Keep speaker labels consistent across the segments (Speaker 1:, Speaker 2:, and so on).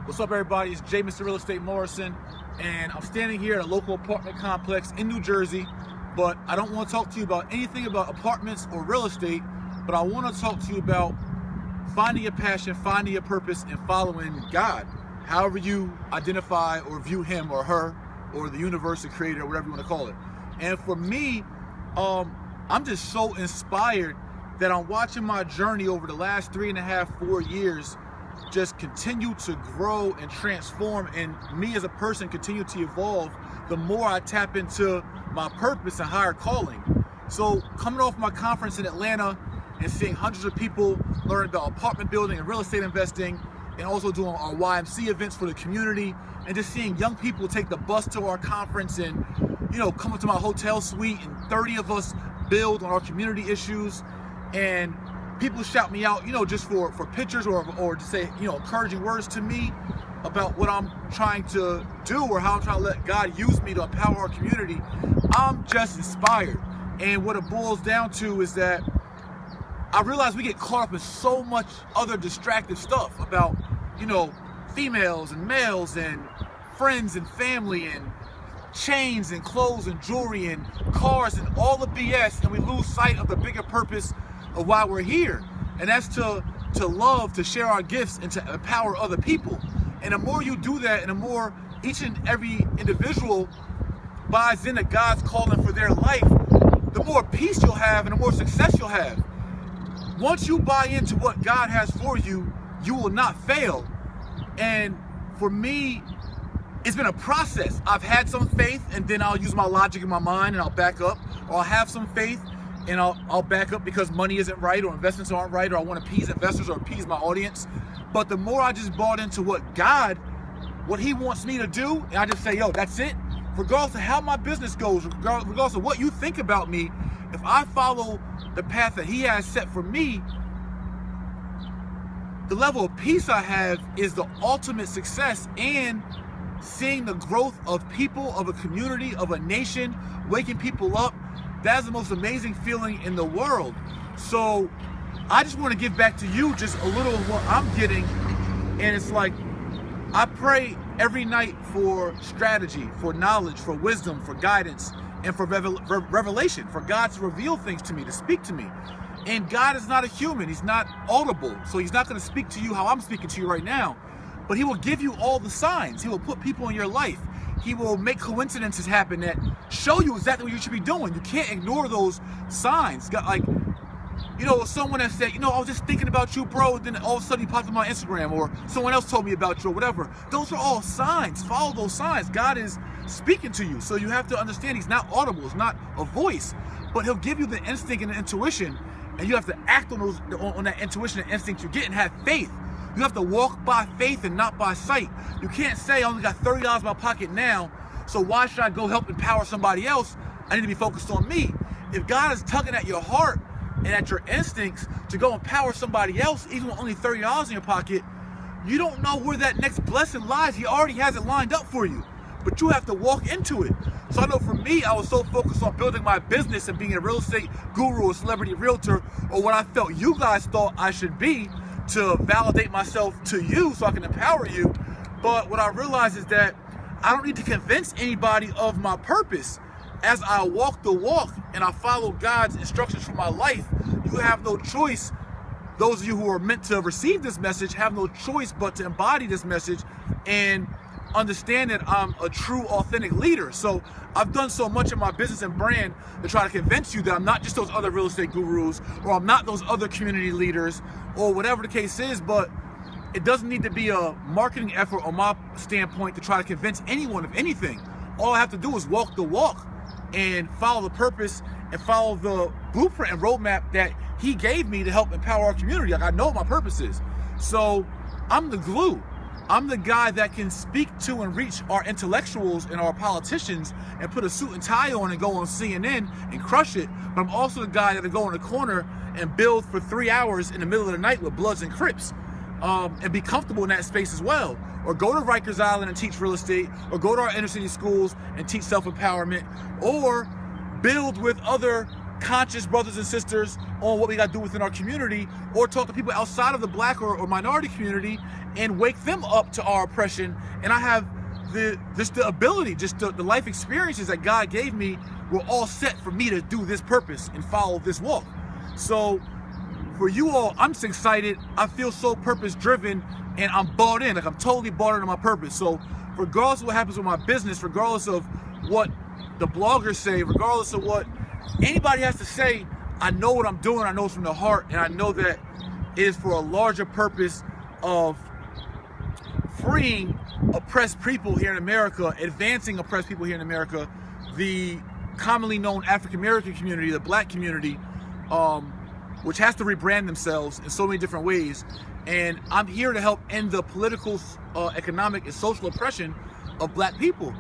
Speaker 1: What's up, everybody? It's Jay, Mr. Real Estate Morrison, and I'm standing here at a local apartment complex in New Jersey, but I don't want to talk to you about anything about apartments or real estate, but I want to talk to you about finding your passion, finding your purpose, and following God, however you identify or view him or her or the universe, the creator, or whatever you want to call it. And for me, I'm just so inspired that I'm watching my journey over the last 3.5, 4 years just continue to grow and transform, and me as a person continue to evolve the more I tap into my purpose and higher calling. So coming off my conference in Atlanta and seeing hundreds of people learn about apartment building and real estate investing, and also doing our YMC events for the community, and just seeing young people take the bus to our conference and, you know, come up to my hotel suite and 30 of us build on our community issues, and people shout me out, you know, just for pictures or to say, you know, encouraging words to me about what I'm trying to do or how I'm trying to let God use me to empower our community. I'm just inspired. And what it boils down to is that I realize we get caught up in so much other distractive stuff about, you know, females and males and friends and family and chains and clothes and jewelry and cars and all the BS, and we lose sight of the bigger purpose of why we're here, and that's to love, to share our gifts, and to empower other people. And the more you do that, and the more each and every individual buys into God's calling for their life, the more peace you'll have and the more success you'll have. Once you buy into what God has for you, you will not fail. And for me, it's been a process. I've had some faith, and then I'll use my logic in my mind and I'll back up, or I'll have some faith and I'll back up because money isn't right or investments aren't right, or I want to appease investors or appease my audience. But the more I just bought into what he wants me to do, and I just say, yo, that's it. Regardless of how my business goes, regardless of what you think about me, if I follow the path that he has set for me, the level of peace I have is the ultimate success, and seeing the growth of people, of a community, of a nation, waking people up, that's the most amazing feeling in the world. So I just want to give back to you just a little of what I'm getting. And it's like, I pray every night for strategy, for knowledge, for wisdom, for guidance, and for revelation, for God to reveal things to me, to speak to me. And God is not a human. He's not audible. So he's not going to speak to you how I'm speaking to you right now. But he will give you all the signs. He will put people in your life. He will make coincidences happen that show you exactly what you should be doing. You can't ignore those signs. Like, you know, someone that said, you know, I was just thinking about you, bro, and then all of a sudden you popped up on Instagram, or someone else told me about you, or whatever. Those are all signs. Follow those signs. God is speaking to you. So you have to understand he's not audible. It's not a voice. But he'll give you the instinct and the intuition, and you have to act on that intuition and instinct you get, and have faith. You have to walk by faith and not by sight. You can't say, I only got $30 in my pocket now, so why should I go help empower somebody else? I need to be focused on me. If God is tugging at your heart and at your instincts to go empower somebody else, even with only $30 in your pocket, you don't know where that next blessing lies. He already has it lined up for you, but you have to walk into it. So I know for me, I was so focused on building my business and being a real estate guru, a celebrity realtor, or what I felt you guys thought I should be, to validate myself to you so I can empower you. But what I realized is that I don't need to convince anybody of my purpose. As I walk the walk and I follow God's instructions for my life, you have no choice. Those of you who are meant to receive this message have no choice but to embody this message and understand that I'm a true, authentic leader. So I've done so much in my business and brand to try to convince you that I'm not just those other real estate gurus, or I'm not those other community leaders, or whatever the case is. But it doesn't need to be a marketing effort on my standpoint to try to convince anyone of anything. All I have to do is walk the walk and follow the purpose and follow the blueprint and roadmap that he gave me to help empower our community. Like, I know what my purpose is. So I'm the glue. I'm the guy that can speak to and reach our intellectuals and our politicians and put a suit and tie on and go on CNN and crush it. But I'm also the guy that can go in the corner and build for 3 hours in the middle of the night with Bloods and Crips, and be comfortable in that space as well. Or go to Rikers Island and teach real estate, or go to our inner city schools and teach self-empowerment, or build with other conscious brothers and sisters on what we got to do within our community, or talk to people outside of the black or minority community and wake them up to our oppression. And I have the ability, the life experiences that God gave me were all set for me to do this purpose and follow this walk. So for you all, I'm just excited. I feel so purpose driven, and I'm bought in. Like, I'm totally bought into my purpose. So regardless of what happens with my business, regardless of what the bloggers say, regardless of what anybody has to say, I know what I'm doing. I know it's from the heart, and I know that it is for a larger purpose of freeing oppressed people here in America, advancing oppressed people here in America, the commonly known African American community, the black community, which has to rebrand themselves in so many different ways. And I'm here to help end the political, economic, and social oppression of black people,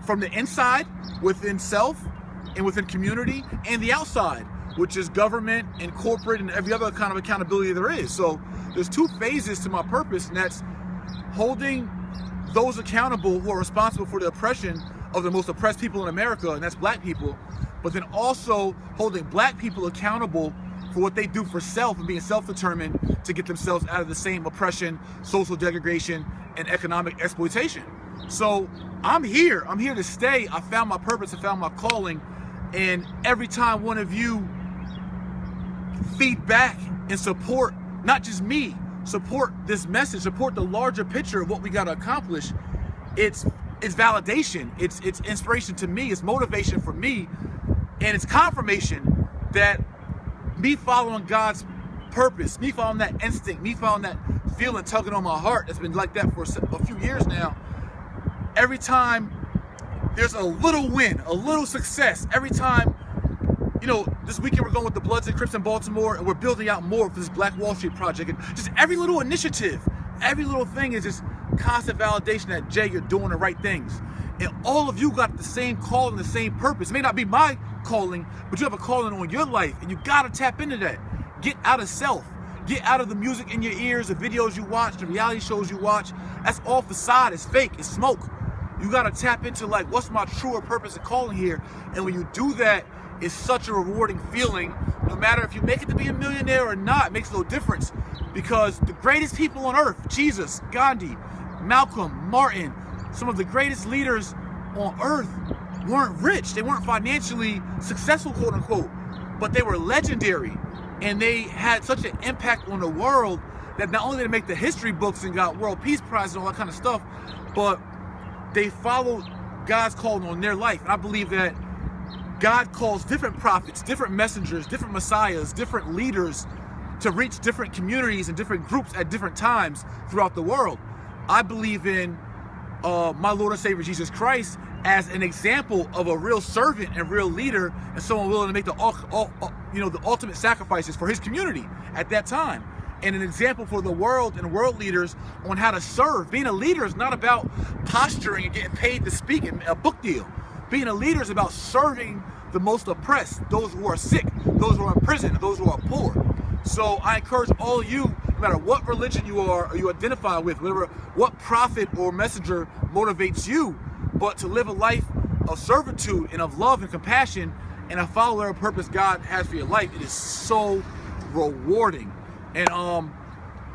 Speaker 1: from the inside, within self, and within community, and the outside, which is government and corporate and every other kind of accountability there is. So there's two phases to my purpose, and that's holding those accountable who are responsible for the oppression of the most oppressed people in America, and that's black people, but then also holding black people accountable for what they do for self and being self-determined to get themselves out of the same oppression, social degradation, and economic exploitation. So I'm here to stay. I found my purpose, I found my calling, and every time one of you feed back and support, not just me, support this message, support the larger picture of what we got to accomplish, it's validation, it's inspiration to me, it's motivation for me, and it's confirmation that me following God's purpose, me following that instinct, me following that feeling tugging on my heart that's been like that for a few years now, every time there's a little win, a little success, every time, you know, this weekend we're going with the Bloods and Crips in Baltimore, and we're building out more for this Black Wall Street project, and just every little initiative, every little thing is just constant validation that, Jay, you're doing the right things. And all of you got the same calling, the same purpose. It may not be my calling, but you have a calling on your life, and you gotta tap into that. Get out of self. Get out of the music in your ears, the videos you watch, the reality shows you watch. That's all facade, it's fake, it's smoke. You gotta tap into, like, what's my truer purpose and calling here? And when you do that, it's such a rewarding feeling. No matter if you make it to be a millionaire or not, it makes no difference. Because the greatest people on earth, Jesus, Gandhi, Malcolm, Martin, some of the greatest leaders on earth weren't rich. They weren't financially successful, quote unquote, but they were legendary. And they had such an impact on the world that not only did they make the history books and got world peace prizes and all that kind of stuff, but they followed God's calling on their life. And I believe that God calls different prophets, different messengers, different messiahs, different leaders to reach different communities and different groups at different times throughout the world. I believe in my Lord and Savior Jesus Christ as an example of a real servant and real leader, and someone willing to make the ultimate sacrifices for his community at that time, and an example for the world and world leaders on how to serve. Being a leader is not about posturing and getting paid to speak in a book deal. Being a leader is about serving the most oppressed, those who are sick, those who are in prison, those who are poor. So I encourage all of you, no matter what religion you are or you identify with, whatever, what prophet or messenger motivates you, but to live a life of servitude and of love and compassion, and to follow the purpose God has for your life. It is so rewarding. And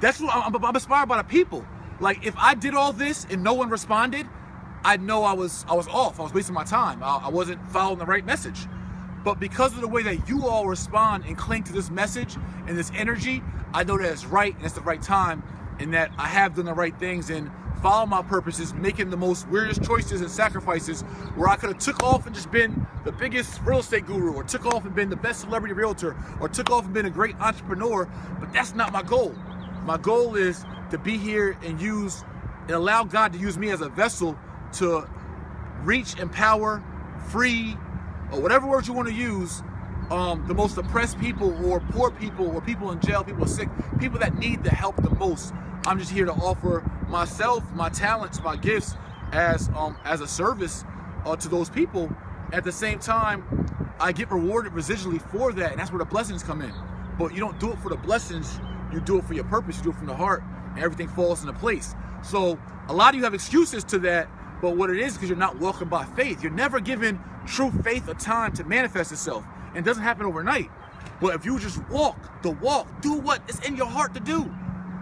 Speaker 1: that's what I'm inspired by the people. Like, if I did all this and no one responded, I'd know I was off. I was wasting my time. I wasn't following the right message. But because of the way that you all respond and cling to this message and this energy, I know that it's right and it's the right time, and that I have done the right things and follow my purposes, making the most weirdest choices and sacrifices where I could have took off and just been the biggest real estate guru, or took off and been the best celebrity realtor, or took off and been a great entrepreneur. But that's not my goal. My goal is to be here and allow God to use me as a vessel to reach, empower, free, or whatever words you want to use, the most oppressed people, or poor people, or people in jail, people sick, people that need the help the most. I'm just here to offer myself, my talents, my gifts as a service to those people. At the same time, I get rewarded residually for that, and that's where the blessings come in. But you don't do it for the blessings, you do it for your purpose, you do it from the heart, and everything falls into place. So a lot of you have excuses to that, but what it is because you're not walking by faith. You're never given true faith a time to manifest itself. And it doesn't happen overnight. But if you just walk the walk, do what is in your heart to do.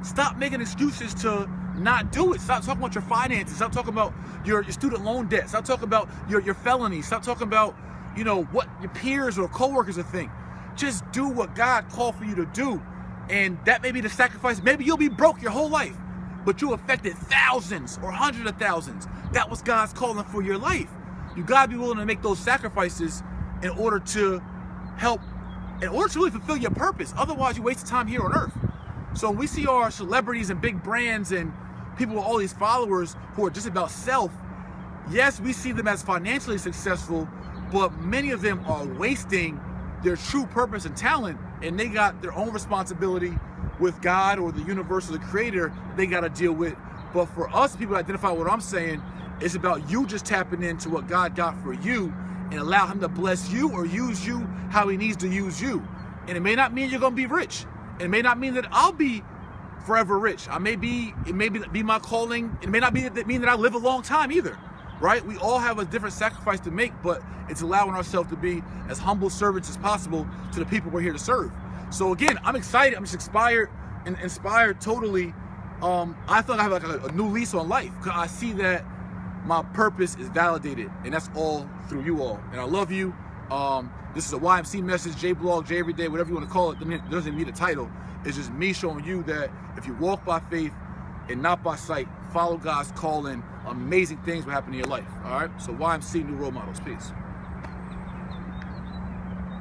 Speaker 1: Stop making excuses to not do it. Stop talking about your finances. Stop talking about your student loan debt. Stop talking about your felonies. Stop talking about, you know, what your peers or coworkers will think. Just do what God called for you to do. And that may be the sacrifice. Maybe you'll be broke your whole life, but you affected thousands or hundreds of thousands. That was God's calling for your life. You gotta be willing to make those sacrifices in order to really fulfill your purpose. Otherwise, you waste time here on earth. So when we see our celebrities and big brands and people with all these followers who are just about self, yes, we see them as financially successful, but many of them are wasting their true purpose and talent, and they got their own responsibility with God or the universe or the creator they got to deal with. But for us, people identify what I'm saying, it's about you just tapping into what God got for you and allow him to bless you or use you how he needs to use you. And it may not mean you're going to be rich. It may not mean that I'll be forever rich. It may be my calling. It may not mean that I live a long time either, right? We all have a different sacrifice to make, but it's allowing ourselves to be as humble servants as possible to the people we're here to serve. So again, I'm excited. I'm just inspired totally. I feel like I have like a new lease on life because I see that my purpose is validated, and that's all through you all. And I love you. This is a YMC message, J-Blog, J Everyday, whatever you want to call it. It doesn't need a title. It's just me showing you that if you walk by faith and not by sight, follow God's calling, amazing things will happen in your life. All right? So YMC, new role models. Peace.